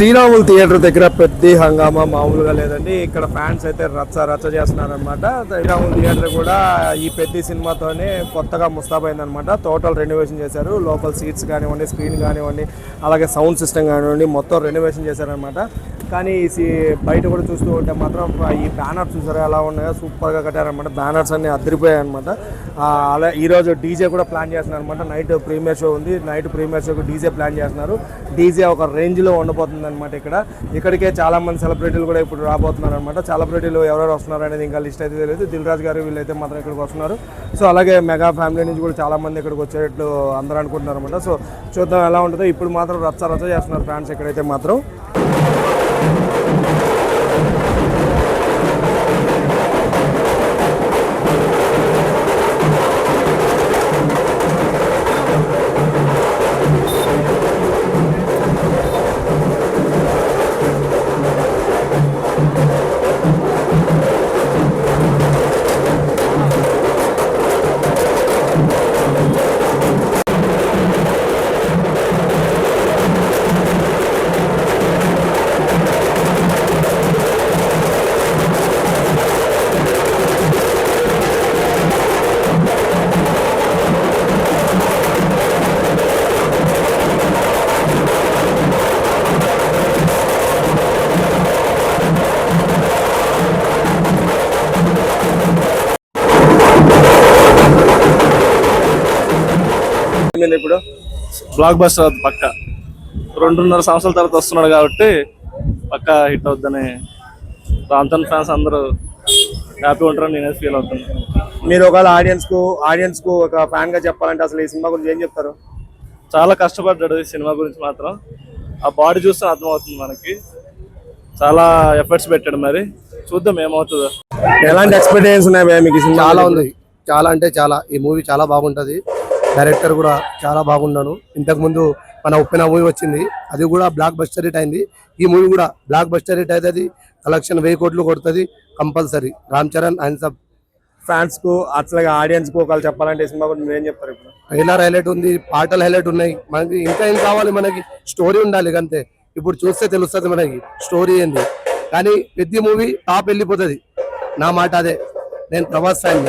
Sriramulu theatre దగ్గర పెద్ద హంగామా మామూలుగా లేదండి. ఇక్కడ ఫ్యాన్స్ అయితే రచ్చ చేస్తున్నారనమాట. శ్రీరాములు థియేటర్ కూడా ఈ పెద్ద సినిమాతోనే కొత్తగా ముస్తాబైందనమాట. టోటల్ రెనోవేషన్ చేశారు. లోపల సీట్స్ కానివ్వండి, స్క్రీన్ కానివ్వండి, అలాగే సౌండ్ సిస్టమ్ కానివ్వండి, మొత్తం రెనోవేషన్ చేశారనమాట. కానీ బయట కూడా చూస్తూ ఉంటే మాత్రం ఈ బ్యానర్స్ చూసారా ఎలా ఉన్నాయో, సూపర్గా కట్టారనమాట. బ్యానర్స్ అన్ని అదిరిపోయాయి అనమాట. అలా ఈరోజు డీజే కూడా ప్లాన్ చేస్తున్నారు అనమాట. నైట్ ప్రీమియర్ షో ఉంది. నైట్ ప్రీమియర్ షోకి డీజే ప్లాన్ చేస్తున్నారు. డీజే ఒక రేంజ్లో ఉండబోతుంది అనమాట. ఇక్కడికే చాలా మంది సెలబ్రిటీలు కూడా ఇప్పుడు రాబోతున్నారు అనమాట. సెలబ్రిటీలు ఎవరెవరు వస్తున్నారు అనేది ఇంకా లిస్ట్ అయితే తెలియదు. దిల్ రాజు గారు వీళ్ళైతే మాత్రం ఇక్కడికి వస్తున్నారు. సో అలాగే మెగా ఫ్యామిలీ నుంచి కూడా చాలా మంది ఇక్కడికి వచ్చేటట్లు అందరూ అనుకుంటున్నారు అనమాట. సో చూద్దాం ఎలా ఉంటుందో. ఇప్పుడు మాత్రం రచ్చ చేస్తున్నారు ఫ్యాన్స్ ఇక్కడైతే మాత్రం. ఇప్పుడు బ్లాక్ బస్టర్ పక్క 2.5 సంవత్సరాల తర్వాత వస్తున్నాడు కాబట్టి పక్క హిట్ అవుద్దని రామ్ చరణ్ ఫ్యాన్స్ అందరూ హ్యాపీ ఉంటారని నేను ఫీల్ అవుతున్నాను. మీరు ఒకవేళ ఆడియన్స్ కు ఒక ఫ్యాన్ గా చెప్పాలంటే అసలు ఈ సినిమా గురించి ఏం చెప్తారు? చాలా కష్టపడ్డాడు ఈ సినిమా గురించి మాత్రం. ఆ బాడీ చూస్తే అర్థమవుతుంది మనకి. చాలా ఎఫర్ట్స్ పెట్టాడు. మరి చూద్దాం ఏమవుతుందో. ఎలాంటి ఎక్స్పెక్టేషన్స్ ఉన్నాయి మీకు? చాలా ఉంది. చాలా అంటే చాలా. ఈ మూవీ చాలా బాగుంటది. డైరెక్టర్ కూడా చాలా బాగున్నాను. ఇంతకుముందు మన ఉప్పెన మూవీ వచ్చింది, అది కూడా బ్లాక్ బస్టర్ హిట్ అయింది. ఈ మూవీ కూడా బ్లాక్ బస్టర్ హిట్ అవుతుంది. కలెక్షన్ 1000 కోట్లు కొడుతుంది compulsory. Ram Charan and sub fans కు అట్లాగే ఆడియన్స్ కు ఒకవేళ చెప్పాలంటే సినిమా గురించి ఏం చెప్తారు? ఇప్పుడు ట్రైలర్ హైలైట్ ఉంది, పాటలు హైలైట్ ఉన్నాయి. మనకి ఇంకా ఏం కావాలి? మనకి స్టోరీ ఉండాలి అంతే. ఇప్పుడు చూస్తే తెలుస్తుంది మనకి స్టోరీ ఏంది. కానీ పెద్ద మూవీ టాప్ వెళ్ళిపోతుంది. నా మాట అదే. నేను ప్రభాస్ ఫ్యాన్.